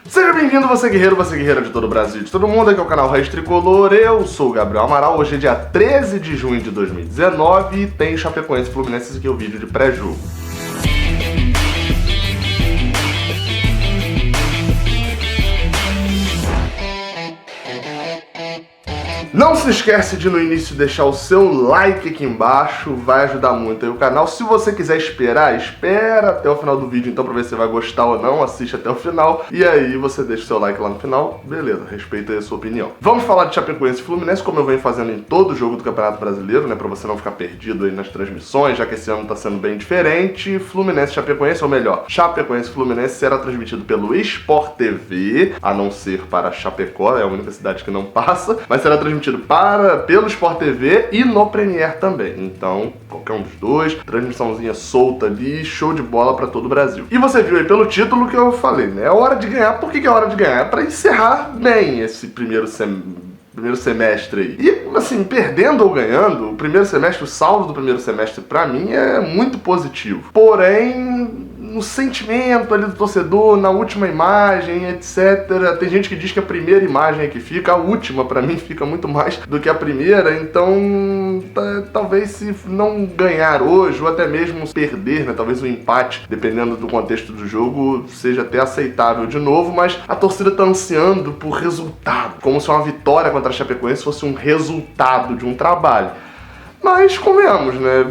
Seja bem-vindo, você guerreira de todo o Brasil, de todo mundo, aqui é o canal Raiz Tricolor, eu sou o Gabriel Amaral, hoje é dia 13 de junho de 2019 e tem Chapecoense e Fluminense, esse aqui é o vídeo de pré-jogo. Não se esquece de no início deixar o seu like aqui embaixo, vai ajudar muito aí o canal. Se você quiser esperar, espera até o final do vídeo então pra ver se você vai gostar ou não, assiste até o final. E aí você deixa o seu like lá no final, beleza, respeita aí a sua opinião. Vamos falar de Chapecoense e Fluminense, como eu venho fazendo em todo jogo do Campeonato Brasileiro, né, pra você não ficar perdido aí nas transmissões, já que esse ano tá sendo bem diferente. Fluminense e Chapecoense, ou melhor, Chapecoense e Fluminense será transmitido pelo Sport TV, a não ser para Chapecó, é a única cidade que não passa, mas será transmitido pelo Sport TV e no Premiere também. Então, qualquer um dos dois, transmissãozinha solta ali, show de bola pra todo o Brasil. E você viu aí pelo título que eu falei, né? É hora de ganhar. Por que é hora de ganhar? É pra encerrar bem esse primeiro semestre aí. E, assim, perdendo ou ganhando, o primeiro semestre, o saldo do primeiro semestre pra mim é muito positivo. Porém, no sentimento ali do torcedor, na última imagem, etc. Tem gente que diz que a primeira imagem é que fica, a última pra mim fica muito mais do que a primeira, então talvez se não ganhar hoje, ou até mesmo perder, né, talvez o empate, dependendo do contexto do jogo, seja até aceitável de novo, mas a torcida tá ansiando por resultado, como se uma vitória contra a Chapecoense fosse um resultado de um trabalho. Mas, convenhamos, né?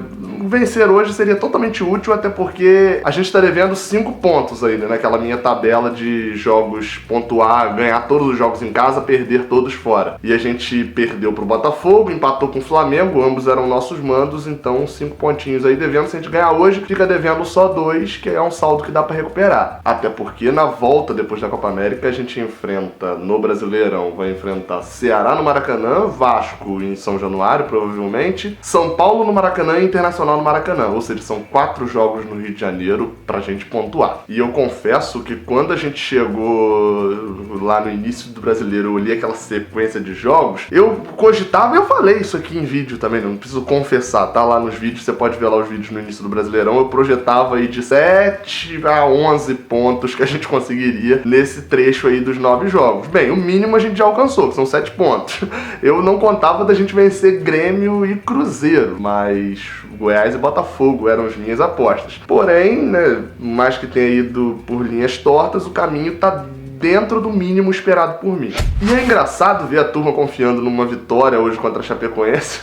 Vencer hoje seria totalmente útil, até porque a gente está devendo 5 pontos aí, né? Naquela minha tabela de jogos pontuar, ganhar todos os jogos em casa, perder todos fora. E a gente perdeu pro Botafogo, empatou com o Flamengo, ambos eram nossos mandos, então 5 pontinhos aí devendo. Se a gente ganhar hoje, fica devendo só 2, que é um saldo que dá para recuperar. Até porque na volta, depois da Copa América, a gente enfrenta no Brasileirão, vai enfrentar Ceará no Maracanã, Vasco em São Januário, provavelmente, São Paulo no Maracanã e Internacional no Maracanã, ou seja, são 4 jogos no Rio de Janeiro pra gente pontuar. E eu confesso que quando a gente chegou lá no início do Brasileiro, eu olhei aquela sequência de jogos, eu cogitava, eu falei isso aqui em vídeo também, não preciso confessar, tá lá nos vídeos, você pode ver lá os vídeos no início do Brasileirão, eu projetava aí de 7 a 11 pontos que a gente conseguiria nesse trecho aí dos 9 jogos. Bem, o mínimo a gente já alcançou, que são 7 pontos. Eu não contava da gente vencer Grêmio e Cruzeiro, mas Goiás e Botafogo eram as minhas apostas. Porém, né, mais que tenha ido por linhas tortas, o caminho tá dentro do mínimo esperado por mim. E é engraçado ver a turma confiando numa vitória hoje contra a Chapecoense,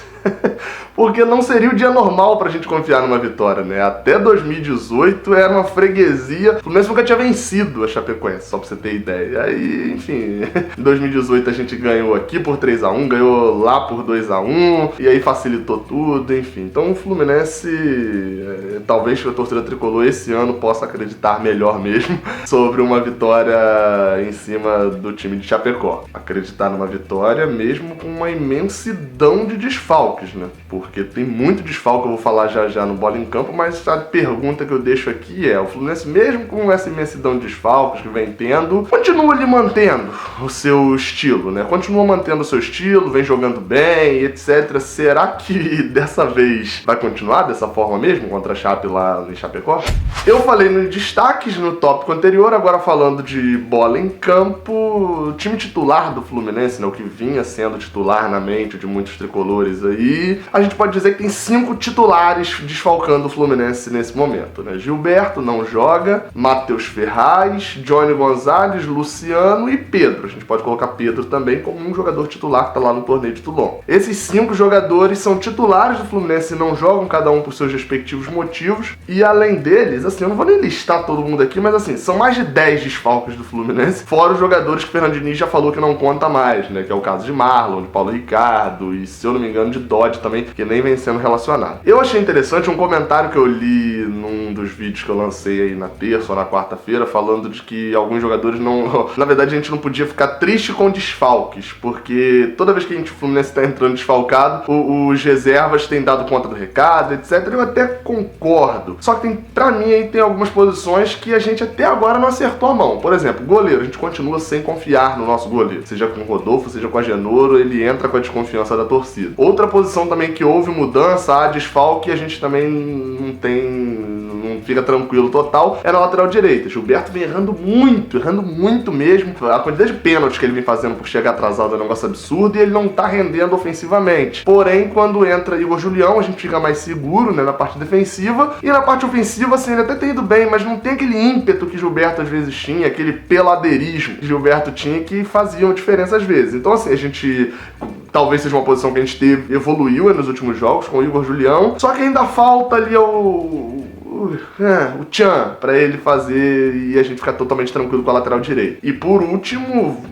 porque não seria o dia normal pra gente confiar numa vitória, né? Até 2018 era uma freguesia, o Fluminense nunca tinha vencido a Chapecoense, só pra você ter ideia. E aí, enfim, em 2018 a gente ganhou aqui por 3-1, ganhou lá por 2-1, e aí facilitou tudo, enfim. Então o Fluminense, talvez a torcida tricolor esse ano possa acreditar melhor mesmo sobre uma vitória em cima do time de Chapecó. Acreditar numa vitória mesmo com uma imensidão de desfalques, né? Porque tem muito desfalque, eu vou falar já no Bola em Campo, mas a pergunta que eu deixo aqui é: o Fluminense, mesmo com essa imensidão de desfalques que vem tendo, continua ali mantendo o seu estilo, né? Continua mantendo o seu estilo, vem jogando bem, etc. Será que dessa vez vai continuar dessa forma mesmo contra a Chape lá em Chapecó? Eu falei nos destaques no tópico anterior, agora falando de Bola em Campo, o time titular do Fluminense, né, o que vinha sendo titular na mente de muitos tricolores aí, a gente pode dizer que tem 5 titulares desfalcando o Fluminense nesse momento, né? Gilberto não joga, Matheus Ferraz, Johnny Gonzalez, Luciano e Pedro. A gente pode colocar Pedro também como um jogador titular que tá lá no torneio de Toulon. Esses 5 jogadores são titulares do Fluminense e não jogam, cada um por seus respectivos motivos, e além deles, assim, eu não vou nem listar todo mundo aqui, mas assim, são mais de 10 desfalques do Fluminense, fora os jogadores que o Fernando Diniz já falou que não conta mais, né? Que é o caso de Marlon, de Paulo Ricardo e, se eu não me engano, de Dodge também, que nem vem sendo relacionado. Eu achei interessante um comentário que eu li num dos vídeos que eu lancei aí na terça ou na quarta-feira, falando de que alguns jogadores não... Na verdade, a gente não podia ficar triste com desfalques, porque toda vez que o Fluminense tá entrando desfalcado, os reservas têm dado conta do recado, etc. Eu até concordo. Só que pra mim aí tem algumas posições que a gente até agora não acertou a mão. Por exemplo, goleiro. A gente continua sem confiar no nosso goleiro. Seja com o Rodolfo, seja com a Genoro, ele entra com a desconfiança da torcida. Outra posição também que houve mudança, há desfalque, a gente também não fica tranquilo total, é na lateral direita. Gilberto vem errando muito mesmo. A quantidade de pênaltis que ele vem fazendo por chegar atrasado é um negócio absurdo e ele não tá rendendo ofensivamente. Porém, quando entra Igor Julião, a gente fica mais seguro, né, na parte defensiva, e na parte ofensiva, assim, ele até tem ido bem, mas não tem aquele ímpeto que Gilberto às vezes tinha, aquele peladeirismo que Gilberto tinha, que fazia uma diferença às vezes. Então, assim, a gente... Talvez seja uma posição que a gente evoluiu nos últimos jogos com o Igor Julião, só que ainda falta ali o tchan pra ele fazer e a gente ficar totalmente tranquilo com a lateral direita. E por último,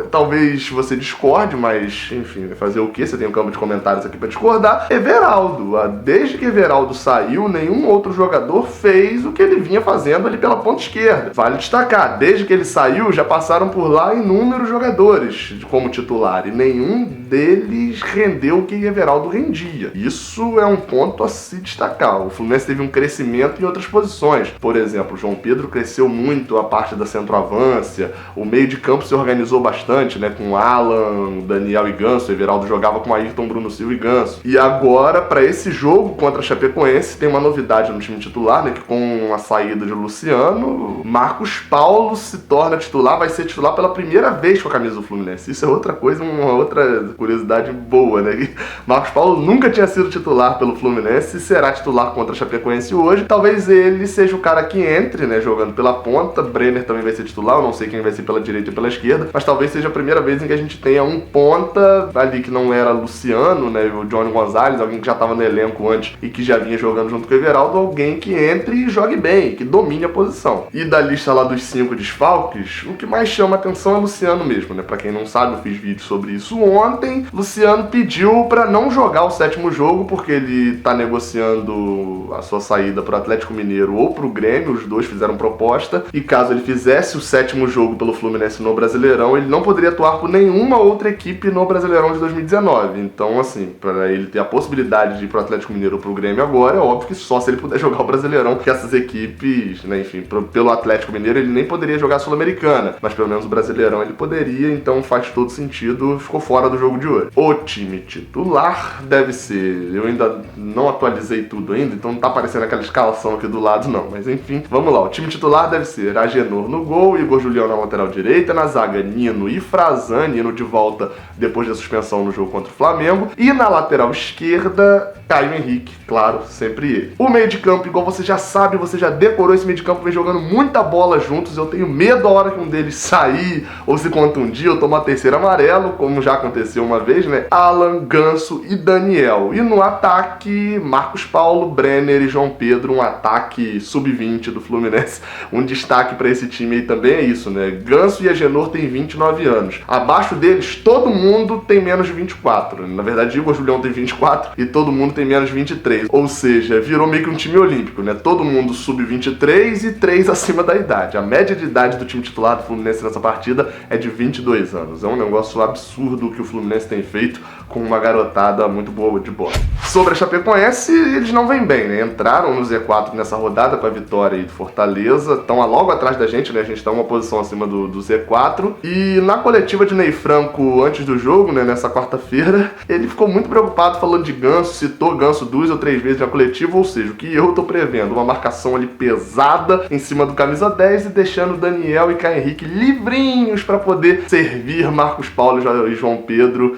talvez você discorde, mas enfim, vai fazer o quê? Você tem um campo de comentários aqui pra discordar. Everaldo. Desde que Everaldo saiu, nenhum outro jogador fez o que ele vinha fazendo ali pela ponta esquerda. Vale destacar, desde que ele saiu, já passaram por lá inúmeros jogadores como titular e nenhum deles rendeu o que Everaldo rendia. Isso é um ponto a se destacar. O Fluminense teve um crescimento em outras posições. Por exemplo, o João Pedro cresceu muito a parte da centroavância, o meio de campo se organizou bastante, né, com Alan, Daniel e Ganso. O Everaldo jogava com Ayrton, Bruno Silva e Ganso. E agora, para esse jogo contra a Chapecoense, tem uma novidade no time titular, né, que com a saída de Luciano, Marcos Paulo se torna titular, vai ser titular pela primeira vez com a camisa do Fluminense. Isso é outra coisa, uma outra curiosidade boa, né? Marcos Paulo nunca tinha sido titular pelo Fluminense e será titular contra a Chapecoense hoje. Talvez ele seja o cara que entre, né, jogando pela ponta. Brenner também vai ser titular, eu não sei quem vai ser pela direita e pela esquerda, mas talvez seja a primeira vez em que a gente tenha um ponta ali que não era Luciano, né, o Johnny Gonzalez, alguém que já estava no elenco antes e que já vinha jogando junto com o Everaldo, alguém que entre e jogue bem, que domine a posição. E da lista lá dos 5 desfalques, o que mais chama atenção é Luciano mesmo, né? Pra quem não sabe, eu fiz vídeo sobre isso ontem. Luciano pediu pra não jogar o 7º jogo porque ele tá negociando a sua saída pro Atlético Mineiro ou pro Grêmio, os dois fizeram proposta, e caso ele fizesse o 7º jogo pelo Fluminense no Brasileirão, ele não poderia atuar por nenhuma outra equipe no Brasileirão de 2019. Então, assim, para ele ter a possibilidade de ir pro Atlético Mineiro ou pro Grêmio agora, é óbvio que só se ele puder jogar o Brasileirão, que essas equipes, né, enfim, pelo Atlético Mineiro ele nem poderia jogar a Sul-Americana, mas pelo menos o Brasileirão ele poderia, então faz todo sentido, ficou fora do jogo de hoje. O time titular deve ser, eu ainda não atualizei tudo ainda, então não tá aparecendo aquela escalação aqui do lado não, mas enfim, vamos lá. O time titular deve ser Agenor no gol, Igor Julião na lateral direita, na zaga Nino e Frazan, Nino de volta depois da suspensão no jogo contra o Flamengo, e na lateral esquerda Caio Henrique, claro, sempre ele. O meio de campo, igual você já sabe, você já decorou, esse meio de campo, vem jogando muita bola juntos, eu tenho medo a hora que um deles sair ou se contundir ou tomar terceiro amarelo, como já aconteceu uma vez, né? Alan, Ganso e Daniel. E no ataque, Marcos Paulo, Brenner e João Pedro, um ataque sub-20 do Fluminense. Um destaque para esse time aí também é isso, né? Ganso e Agenor têm 29 anos. Abaixo deles, todo mundo tem menos de 24. Na verdade, Igor Julião tem 24 e todo mundo tem menos de 23. Ou seja, virou meio que um time olímpico, né? Todo mundo sub-23 e 3 acima da idade. A média de idade do time titular do Fluminense nessa partida é de 22 anos. É um negócio absurdo que o Fluminense tem feito com uma garotada muito boa de bola. Sobre a Chapecoense, eles não vêm bem, né? Entraram no Z4 nessa rodada com a vitória aí do Fortaleza, estão logo atrás da gente, né? A gente tá uma posição acima do Z4. E na coletiva de Ney Franco antes do jogo, né, nessa quarta-feira, ele ficou muito preocupado falando de Ganso, citou Ganso 2 ou 3 vezes na coletiva, ou seja, o que eu tô prevendo, uma marcação ali pesada em cima do camisa 10 e deixando Daniel e Caio Henrique livrinhos para poder servir Marcos Paulo e João Pedro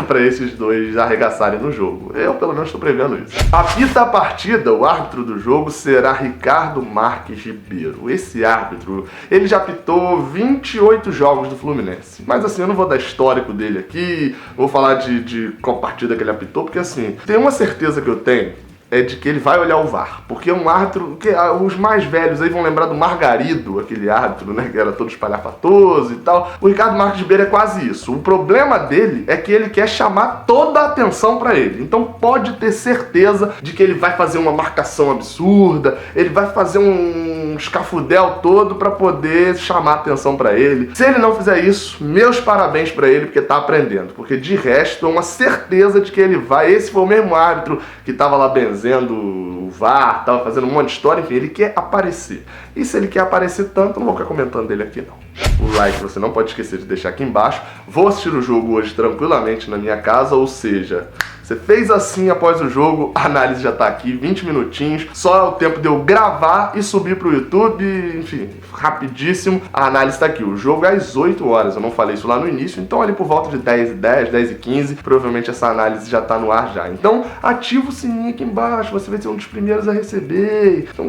para esses dois arregaçarem no jogo. Eu, pelo menos, estou prevendo isso. Apita a partida, o árbitro do jogo será Ricardo Marques Ribeiro. Esse árbitro, ele já apitou 28 jogos do Fluminense. Mas assim, eu não vou dar histórico dele aqui, vou falar de qual partida que ele apitou, porque assim, tem uma certeza que eu tenho, é de que ele vai olhar o VAR, porque é um árbitro que os mais velhos aí vão lembrar do Margarido, aquele árbitro, né, que era todo espalhafatoso e tal. O Ricardo Marques Ribeiro é quase isso. O problema dele é que ele quer chamar toda a atenção pra ele. Então pode ter certeza de que ele vai fazer uma marcação absurda, ele vai fazer um escafudel todo pra poder chamar atenção pra ele. Se ele não fizer isso, meus parabéns pra ele, porque tá aprendendo. Porque de resto, é uma certeza de que ele vai. Esse foi o mesmo árbitro que tava lá benzendo o VAR, tava fazendo um monte de história, enfim, ele quer aparecer. E se ele quer aparecer tanto, não vou ficar comentando dele aqui não. O like você não pode esquecer de deixar aqui embaixo. Vou assistir o jogo hoje tranquilamente na minha casa, ou seja, você fez assim após o jogo, a análise já tá aqui, 20 minutinhos, só é o tempo de eu gravar e subir pro YouTube, enfim, rapidíssimo, a análise tá aqui. O jogo é às 8 horas, eu não falei isso lá no início, então ali por volta de 10h10, 10h15, provavelmente essa análise já tá no ar já. Então ativa o sininho aqui embaixo, você vai ser um dos primeiros a receber, então,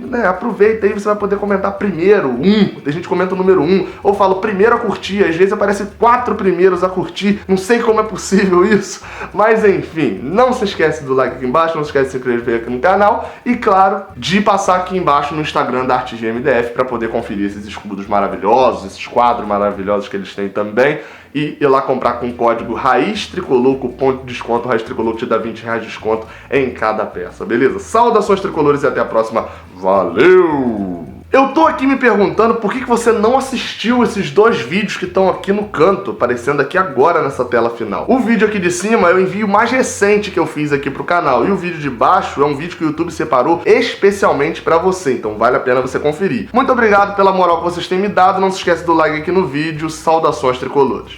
né, aproveita aí, você vai poder comentar primeiro, tem gente que comenta o número 1, ou fala o primeiro a curtir, às vezes aparece 4 primeiros a curtir, não sei como é possível isso, mas enfim, não se esquece do like aqui embaixo, não se esquece de se inscrever aqui no canal e, claro, de passar aqui embaixo no Instagram da ArtGMDF para poder conferir esses escudos maravilhosos, esses quadros maravilhosos que eles têm também e ir lá comprar com o código Raiz Tricolor, cupom de desconto Raiz Tricolor que te dá R$20 de desconto em cada peça, beleza? Saudações tricolores e até a próxima, valeu! Eu tô aqui me perguntando por que você não assistiu esses 2 vídeos que estão aqui no canto, aparecendo aqui agora nessa tela final. O vídeo aqui de cima é o envio mais recente que eu fiz aqui pro canal, e o vídeo de baixo é um vídeo que o YouTube separou especialmente pra você, então vale a pena você conferir. Muito obrigado pela moral que vocês têm me dado, não se esquece do like aqui no vídeo, saudações tricolores.